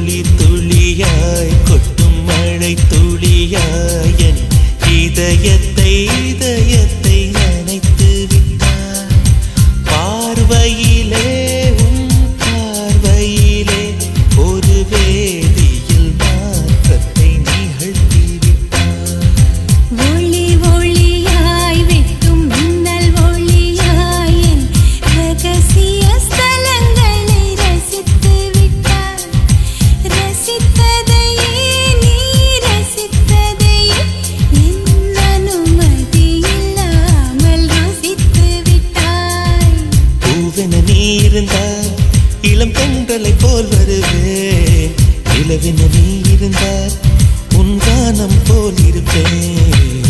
துளி துளியாய் கொட்டும் மழை துளியாய் என் இதயத்தை நனைத்து விட்டாய். பார்வையிலே உன் பார்வையிலே ஒரு வேதியில் மாற்றத்தை நிகழ்த்தி விட்டாய். ஒளி ஒளியாய் வெட்டும் மின்னல் ஒளியாய் என் ரகசிய ஸ்தலங்களை ரசித்து விட்டாய். ரசித்ததையே நீ ரசித்ததையே என் அனுமதி இல்லாமல் ருசித்து விட்டாய். பூவென நீ இருந்தால் இளம் பெண்களை போல் வருவேன். நிலவென நீ இருந்தால் உன் கானம் போல் இருப்பேன்.